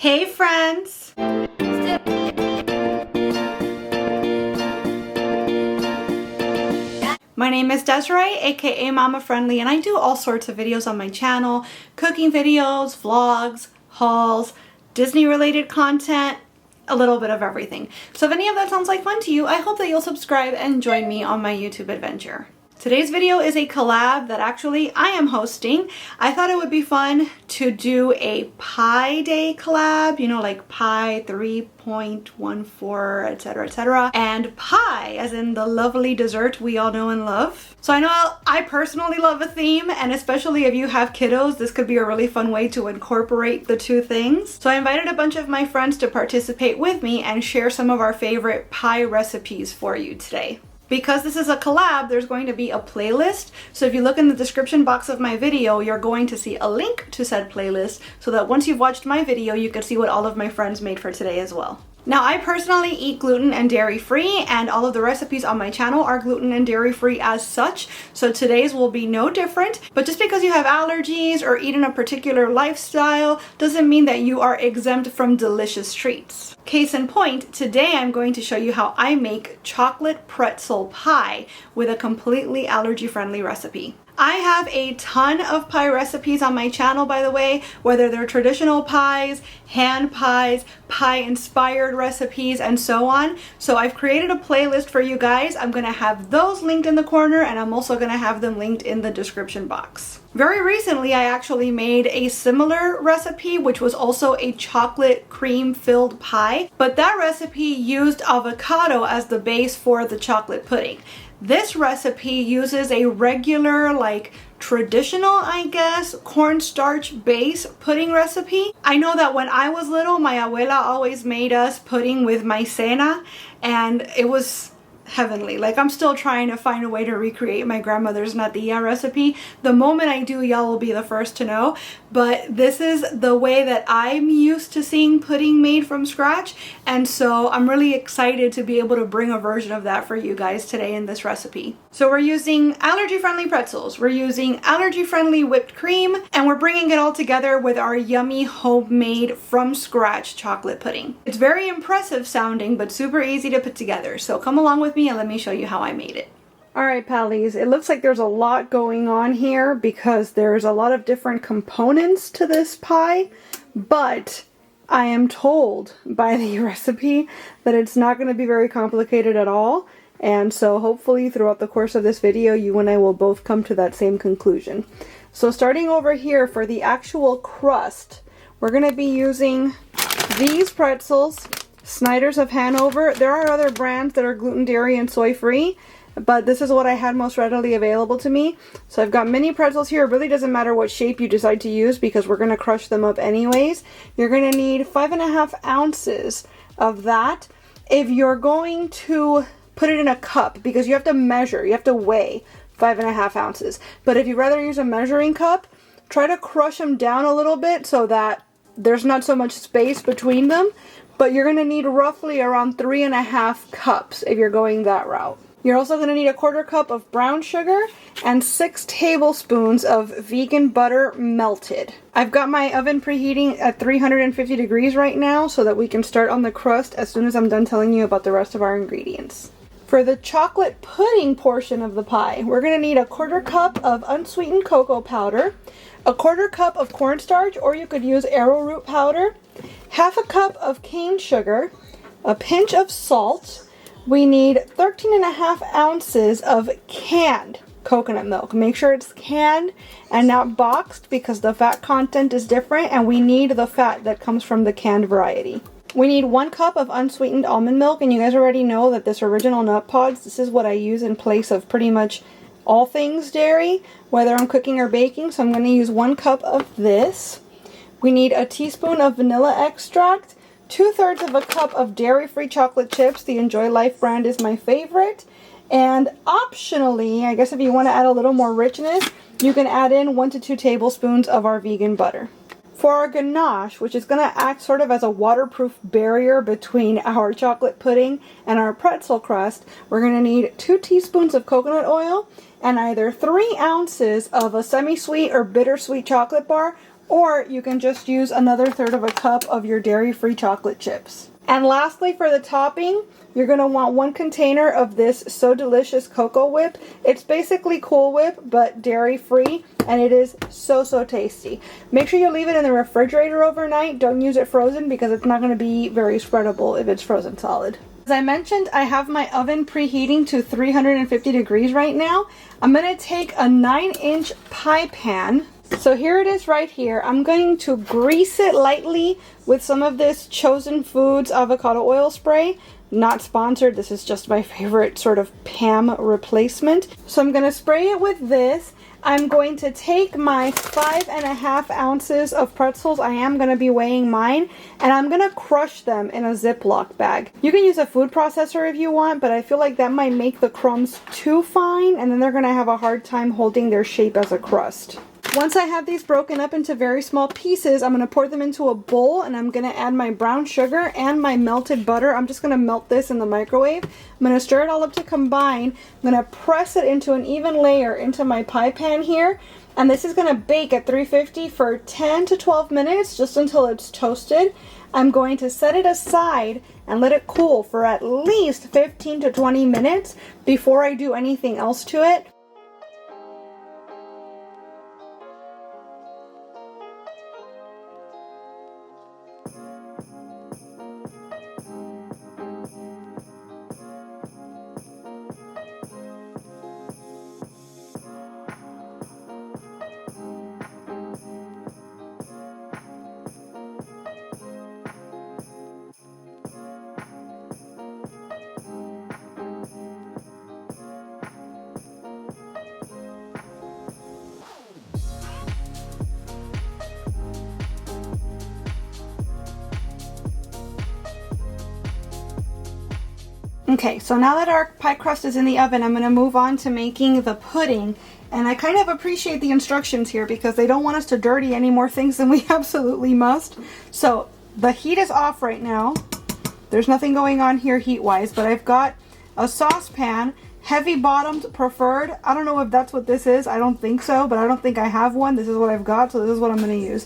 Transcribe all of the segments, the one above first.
Hey friends! My name is Desiree, aka Mama Friendly, and I do all sorts of videos on my channel. Cooking videos, vlogs, hauls, Disney related content, a little bit of everything. So if any of that sounds like fun to you, I hope that you'll subscribe and join me on my YouTube adventure. Today's video is a collab that actually I am hosting. I thought it would be fun to do a pie day collab, you know, like pie 3.14, etc, etc, and pie as in the lovely dessert we all know and love. So I know I personally love a theme, and especially if you have kiddos, this could be a really fun way to incorporate the two things. So I invited a bunch of my friends to participate with me and share some of our favorite pie recipes for you today. Because this is a collab, there's going to be a playlist. So if you look in the description box of my video, you're going to see a link to said playlist so that once you've watched my video, you can see what all of my friends made for today as well. Now, I personally eat gluten and dairy free, and all of the recipes on my channel are gluten and dairy free as such, so today's will be no different. But just because you have allergies or eat in a particular lifestyle doesn't mean that you are exempt from delicious treats. Case in point, today I'm going to show you how I make chocolate pretzel pie with a completely allergy-friendly recipe. I have a ton of pie recipes on my channel, by the way, whether they're traditional pies, hand pies, pie-inspired recipes, and so on. So I've created a playlist for you guys. I'm going to have those linked in the corner, and I'm also going to have them linked in the description box. Very recently, I actually made a similar recipe, which was also a chocolate cream-filled pie, but that recipe used avocado as the base for the chocolate pudding. This recipe uses a regular, like traditional, I guess, cornstarch base pudding recipe. I know that when I was little, my abuela always made us pudding with maicena, and it was heavenly. Like, I'm still trying to find a way to recreate my grandmother's natilla recipe. The moment I do, y'all will be the first to know. But this is the way that I'm used to seeing pudding made from scratch, and so I'm really excited to be able to bring a version of that for you guys today in this recipe. So we're using allergy-friendly pretzels, we're using allergy-friendly whipped cream, and we're bringing it all together with our yummy homemade from scratch chocolate pudding. It's very impressive sounding, but super easy to put together. So come along with me and let me show you how I made it. Alright, pallies, it looks like there's a lot going on here because there's a lot of different components to this pie, but I am told by the recipe that it's not going to be very complicated at all, and so hopefully throughout the course of this video you and I will both come to that same conclusion. So starting over here for the actual crust, we're going to be using these pretzels, Snyder's of Hanover. There are other brands that are gluten, dairy, and soy free, but this is what I had most readily available to me. So I've got mini pretzels here. It really doesn't matter what shape you decide to use because we're going to crush them up anyways. You're going to need 5.5 ounces of that. If you're going to put it in a cup, because you have to measure, you have to weigh 5.5 ounces. But if you'd rather use a measuring cup, try to crush them down a little bit so that there's not so much space between them. But you're going to need roughly around 3.5 cups if you're going that route. You're also going to need a 1/4 cup of brown sugar and 6 tablespoons of vegan butter melted. I've got my oven preheating at 350 degrees right now so that we can start on the crust as soon as I'm done telling you about the rest of our ingredients. For the chocolate pudding portion of the pie, we're going to need a 1/4 cup of unsweetened cocoa powder, a 1/4 cup of cornstarch, or you could use arrowroot powder, 1/2 cup of cane sugar, a pinch of salt. We need 13.5 ounces of canned coconut milk. Make sure it's canned and not boxed because the fat content is different, and we need the fat that comes from the canned variety. We need 1 cup of unsweetened almond milk, and you guys already know that this original nut pods, this is what I use in place of pretty much all things dairy, whether I'm cooking or baking, so I'm going to use 1 cup of this. We need a teaspoon of vanilla extract, 2/3 of a cup of dairy-free chocolate chips. The Enjoy Life brand is my favorite. And optionally, I guess if you want to add a little more richness, you can add in 1 to 2 tablespoons of our vegan butter. For our ganache, which is going to act sort of as a waterproof barrier between our chocolate pudding and our pretzel crust, we're going to need 2 teaspoons of coconut oil and either 3 ounces of a semi-sweet or bittersweet chocolate bar or you can just use another third of a cup of your dairy-free chocolate chips. And lastly, for the topping, you're going to want 1 container of this So Delicious Cocoa Whip. It's basically Cool Whip, but dairy-free, and it is so, so tasty. Make sure you leave it in the refrigerator overnight. Don't use it frozen because it's not going to be very spreadable if it's frozen solid. As I mentioned, I have my oven preheating to 350 degrees right now. I'm going to take a 9-inch pie pan. So here it is right here. I'm going to grease it lightly with some of this Chosen Foods avocado oil spray. Not sponsored, this is just my favorite sort of Pam replacement. So I'm going to spray it with this. I'm going to take my 5.5 ounces of pretzels. I am going to be weighing mine, and I'm going to crush them in a Ziploc bag. You can use a food processor if you want, but I feel like that might make the crumbs too fine, and then they're going to have a hard time holding their shape as a crust. Once I have these broken up into very small pieces, I'm going to pour them into a bowl, and I'm going to add my brown sugar and my melted butter. I'm just going to melt this in the microwave. I'm going to stir it all up to combine. I'm going to press it into an even layer into my pie pan here, and this is going to bake at 350 for 10 to 12 minutes, just until it's toasted. I'm going to set it aside and let it cool for at least 15 to 20 minutes before I do anything else to it. Okay, so now that our pie crust is in the oven, I'm going to move on to making the pudding. And I kind of appreciate the instructions here because they don't want us to dirty any more things than we absolutely must. So the heat is off right now. There's nothing going on here heat-wise, but I've got a saucepan, heavy bottomed preferred. I don't know if that's what this is. I don't think so, but I don't think I have one. This is what I've got, so this is what I'm going to use.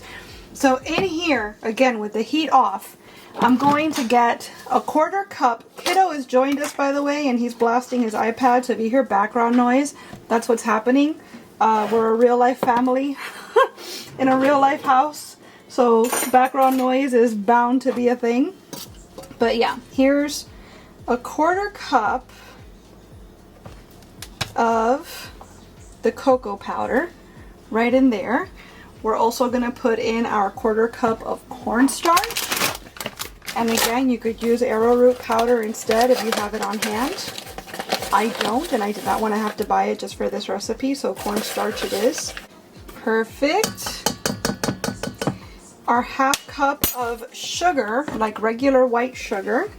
So in here, again, with the heat off, I'm going to get a 1/4 cup. Kiddo has joined us, by the way, and he's blasting his iPad, so if you hear background noise, that's what's happening. We're a real-life family in a real-life house, so background noise is bound to be a thing. But yeah, here's a 1/4 cup of the cocoa powder right in there. We're also going to put in our 1/4 cup of cornstarch. And again, you could use arrowroot powder instead if you have it on hand. I don't, and I did not want to have to buy it just for this recipe, so cornstarch it is. Perfect. Our 1/2 cup of sugar, like regular white sugar.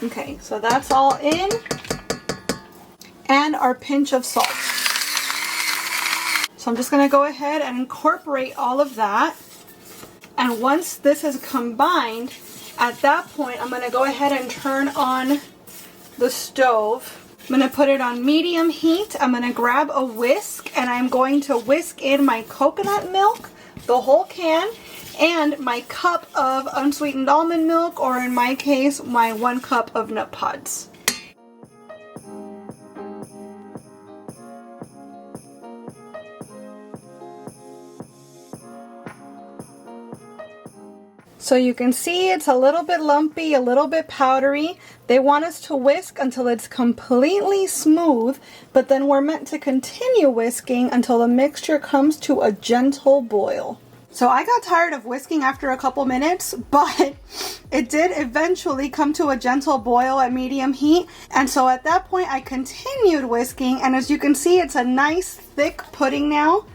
Okay, so that's all in. And our pinch of salt. So I'm just going to go ahead and incorporate all of that. And once this is combined, at that point, I'm going to go ahead and turn on the stove. I'm going to put it on medium heat. I'm going to grab a whisk, and I'm going to whisk in my coconut milk, the whole can, and my cup of unsweetened almond milk, or in my case, my 1 cup of nut pods. So you can see it's a little bit lumpy, a little bit powdery. They want us to whisk until it's completely smooth, but then we're meant to continue whisking until the mixture comes to a gentle boil. So I got tired of whisking after a couple minutes, but it did eventually come to a gentle boil at medium heat. And so at that point I continued whisking, and as you can see, it's a nice thick pudding now,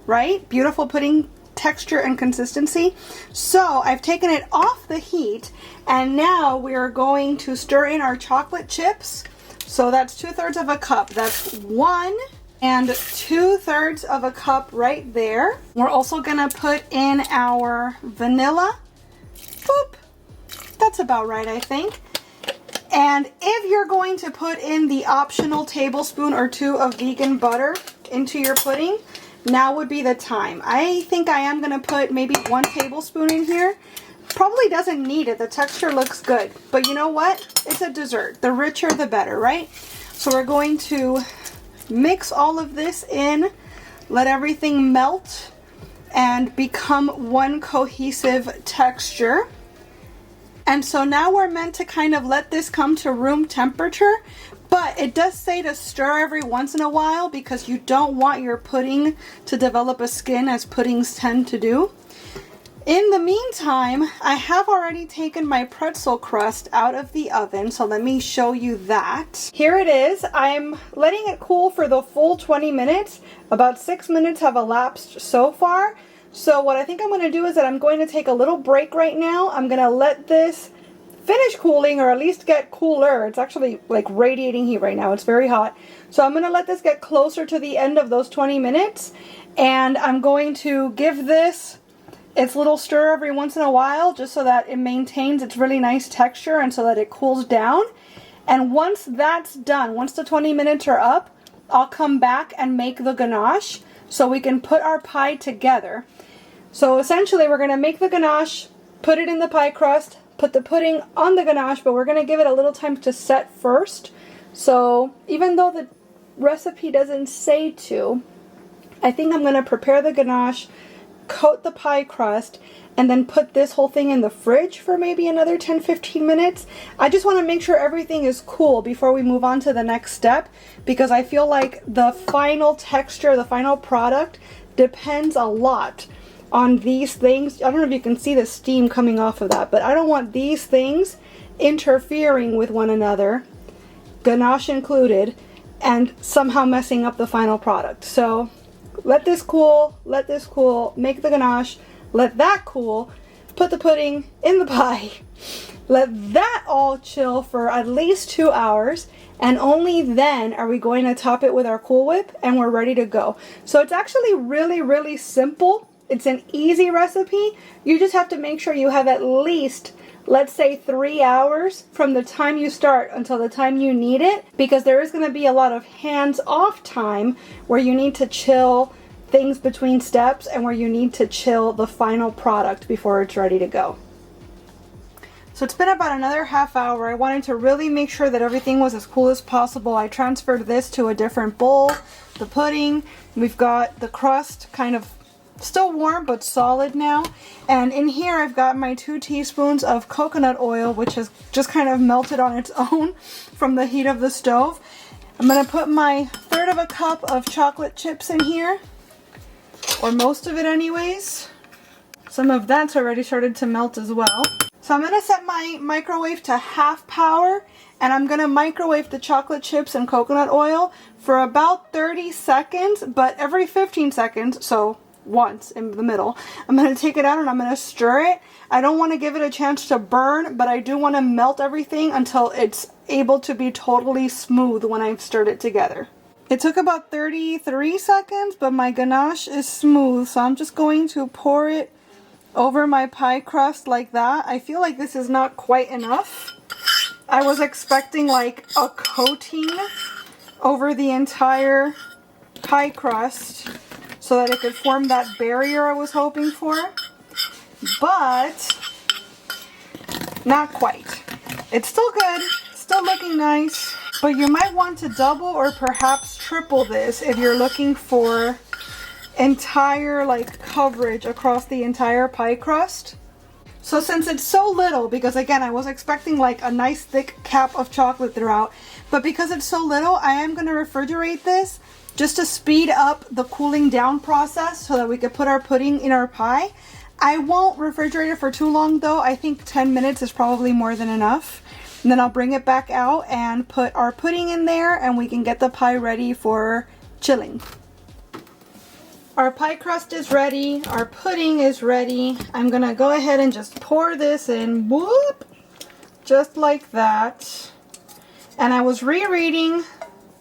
right? Beautiful pudding texture and consistency. So I've taken it off the heat, and now we are going to stir in our chocolate chips. So that's 2/3 of a cup. That's 1 and 2/3 of a cup right there. We're also gonna put in our vanilla. Boop. That's about right, I think. And if you're going to put in the optional tablespoon or 2 of vegan butter into your pudding, now would be the time. I think I am gonna put maybe 1 tablespoon in here. Probably doesn't need it, the texture looks good. But you know what? It's a dessert. The richer the better, right? So we're going to mix all of this in, let everything melt and become one cohesive texture. And so now we're meant to kind of let this come to room temperature, but it does say to stir every once in a while because you don't want your pudding to develop a skin as puddings tend to do. In the meantime, I have already taken my pretzel crust out of the oven, so let me show you that. Here it is. I'm letting it cool for the full 20 minutes. About 6 minutes have elapsed so far. So what I think I'm going to do is that I'm going to take a little break right now. I'm going to let this finish cooling, or at least get cooler. It's actually like radiating heat right now. It's very hot. So I'm going to let this get closer to the end of those 20 minutes. And I'm going to give this its little stir every once in a while, just so that it maintains its really nice texture and so that it cools down. And once that's done, once the 20 minutes are up, I'll come back and make the ganache so we can put our pie together. So essentially we're going to make the ganache, put it in the pie crust, put the pudding on the ganache, but we're going to give it a little time to set first. So even though the recipe doesn't say to, I think I'm going to prepare the ganache, coat the pie crust, and then put this whole thing in the fridge for maybe another 10-15 minutes. I just want to make sure everything is cool before we move on to the next step, because I feel like the final texture, the final product depends a lot on these things. I don't know if you can see the steam coming off of that, but I don't want these things interfering with one another, ganache included, and somehow messing up the final product. So let this cool, make the ganache, let that cool, put the pudding in the pie, let that all chill for at least 2 hours, and only then are we going to top it with our Cool Whip and we're ready to go. So it's actually really, really simple. It's an easy recipe. You just have to make sure you have at least, let's say, 3 hours from the time you start until the time you need it, because there is going to be a lot of hands-off time where you need to chill things between steps and where you need to chill the final product before it's ready to go. So it's been about another half hour. I wanted to really make sure that everything was as cool as possible. I transferred this to a different bowl, the pudding. We've got the crust kind of still warm but solid now, and in here I've got my 2 teaspoons of coconut oil, which has just kind of melted on its own from the heat of the stove. I'm going to put my 1/3 cup of chocolate chips in here, or most of it anyways. Some of that's already started to melt as well. So I'm going to set my microwave to half power, and I'm going to microwave the chocolate chips and coconut oil for about 30 seconds, but every 15 seconds, so once in the middle. I'm going to take it out and I'm going to stir it. I don't want to give it a chance to burn, but I do want to melt everything until it's able to be totally smooth when I've stirred it together. It took about 33 seconds, but my ganache is smooth, so I'm just going to pour it over my pie crust like that. I feel like this is not quite enough. I was expecting like a coating over the entire pie crust so that it could form that barrier I was hoping for, but not quite. It's still good, still looking nice, but you might want to double or perhaps triple this if you're looking for entire like coverage across the entire pie crust. So since it's so little, because again I was expecting like a nice thick cap of chocolate throughout, but because it's so little, I am going to refrigerate this just to speed up the cooling down process so that we could put our pudding in our pie. I won't refrigerate it for too long though. I think 10 minutes is probably more than enough. And then I'll bring it back out and put our pudding in there and we can get the pie ready for chilling. Our pie crust is ready. Our pudding is ready. I'm gonna go ahead and just pour this in, whoop, just like that. And I was rereading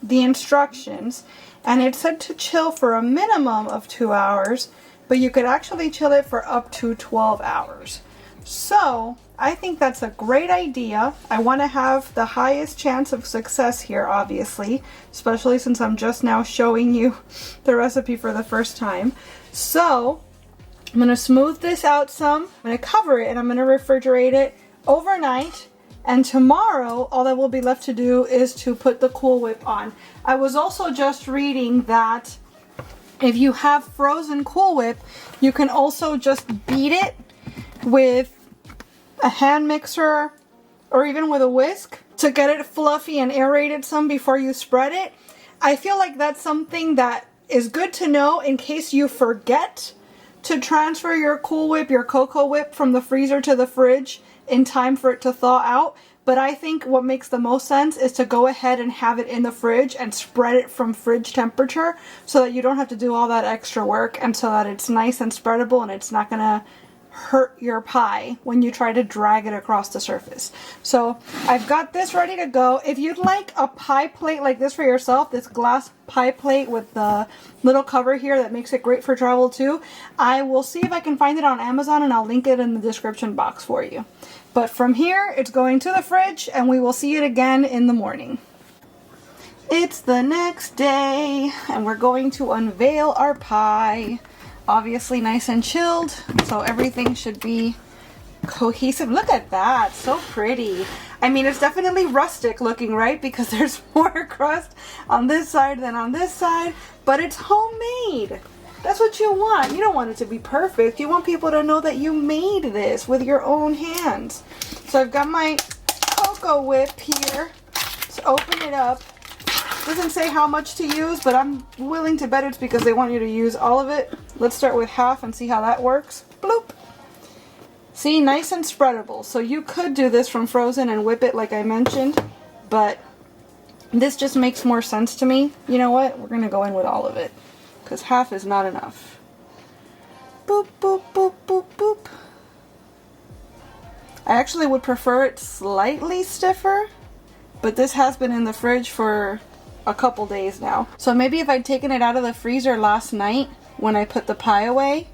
the instructions, and it said to chill for a minimum of 2 hours, but you could actually chill it for up to 12 hours. So I think that's a great idea. I want to have the highest chance of success here, obviously, especially since I'm just now showing you the recipe for the first time. So I'm going to smooth this out some. I'm going to cover it and I'm going to refrigerate it overnight. And tomorrow, all that will be left to do is to put the Cool Whip on. I was also just reading that if you have frozen Cool Whip, you can also just beat it with a hand mixer or even with a whisk to get it fluffy and aerated some before you spread it. I feel like that's something that is good to know in case you forget to transfer your Cool Whip, your Cocoa Whip from the freezer to the fridge in time for it to thaw out. But I think what makes the most sense is to go ahead and have it in the fridge and spread it from fridge temperature so that you don't have to do all that extra work and so that it's nice and spreadable and it's not gonna hurt your pie when you try to drag it across the surface. So I've got this ready to go. If you'd like a pie plate like this for yourself, this glass pie plate with the little cover here that makes it great for travel too, I will see if I can find it on Amazon and I'll link it in the description box for you. But from here, it's going to the fridge and we will see it again in the morning. It's the next day and we're going to unveil our pie. Obviously nice and chilled, so everything should be cohesive. Look at that, so pretty. I mean, it's definitely rustic looking, right? Because there's more crust on this side than on this side, but it's homemade. That's what you want. You don't want it to be perfect. You want people to know that you made this with your own hands. So I've got my Cocoa Whip here. Let's open it up. Doesn't say how much to use, but I'm willing to bet it's because they want you to use all of it. Let's start with half and see how that works. Bloop. See, nice and spreadable. So you could do this from frozen and whip it like I mentioned, but this just makes more sense to me. You know what? We're gonna go in with all of it because half is not enough. Boop, boop, boop, boop, boop. I actually would prefer it slightly stiffer, but this has been in the fridge for a couple days now. So maybe if I'd taken it out of the freezer last night when I put the pie away,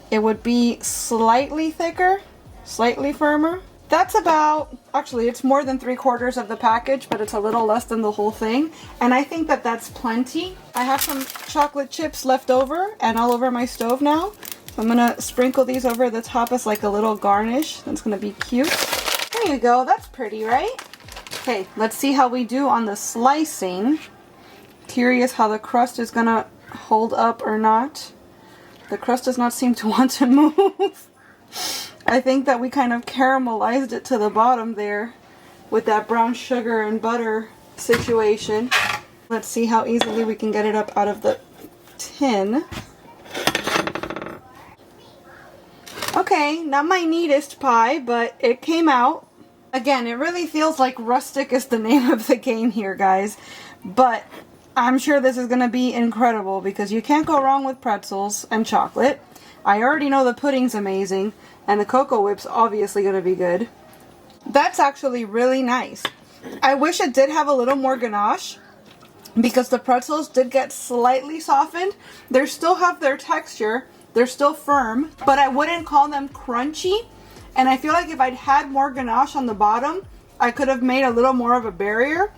it would be slightly thicker, slightly firmer. That's about, actually it's more than 3/4 of the package, but it's a little less than the whole thing. And I think that that's plenty. I have some chocolate chips left over and all over my stove now. So I'm gonna sprinkle these over the top as like a little garnish. That's gonna be cute. There you go, that's pretty, right? Okay, let's see how we do on the slicing. Curious how the crust is gonna hold up or not. The crust does not seem to want to move. I think that we kind of caramelized it to the bottom there with that brown sugar and butter situation. Let's see how easily we can get it up out of the tin. Okay, not my neatest pie, but it came out. Again, it really feels like rustic is the name of the game here, guys. But I'm sure this is going to be incredible because you can't go wrong with pretzels and chocolate. I already know the pudding's amazing, and the Cocoa Whip's obviously going to be good. That's actually really nice. I wish it did have a little more ganache because the pretzels did get slightly softened. They still have their texture. They're still firm, but I wouldn't call them crunchy. And I feel like if I'd had more ganache on the bottom, I could have made a little more of a barrier.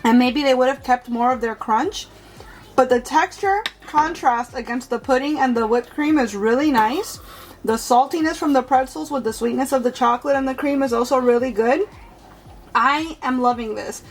And maybe they would have kept more of their crunch. But the texture contrast against the pudding and the whipped cream is really nice. The saltiness from the pretzels with the sweetness of the chocolate and the cream is also really good. I am loving this.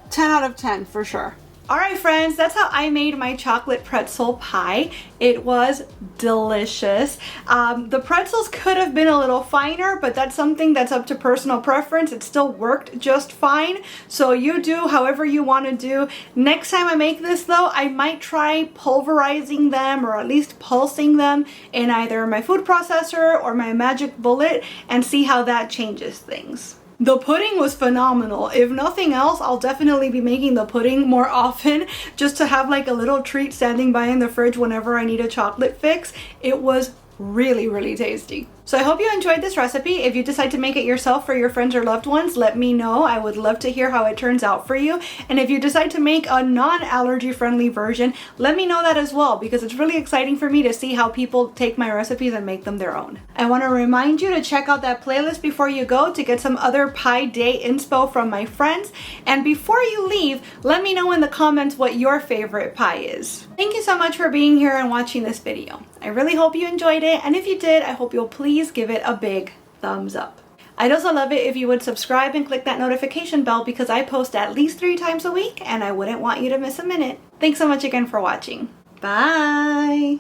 10 out of 10 for sure. Alright friends, that's how I made my chocolate pretzel pie. It was delicious. The pretzels could have been a little finer, but that's something that's up to personal preference. It still worked just fine. So you do however you want to do. Next time I make this though, I might try pulverizing them or at least pulsing them in either my food processor or my magic bullet and see how that changes things. The pudding was phenomenal. If nothing else, I'll definitely be making the pudding more often just to have like a little treat standing by in the fridge whenever I need a chocolate fix. It was really, really tasty. So I hope you enjoyed this recipe. If you decide to make it yourself for your friends or loved ones, let me know. I would love to hear how it turns out for you. And if you decide to make a non-allergy friendly version, let me know that as well, because it's really exciting for me to see how people take my recipes and make them their own. I want to remind you to check out that playlist before you go to get some other Pie Day inspo from my friends. And before you leave, let me know in the comments what your favorite pie is. Thank you so much for being here and watching this video. I really hope you enjoyed it, and if you did, I hope you'll please give it a big thumbs up. I'd also love it if you would subscribe and click that notification bell, because I post at least 3 times a week and I wouldn't want you to miss a minute. Thanks so much again for watching. Bye!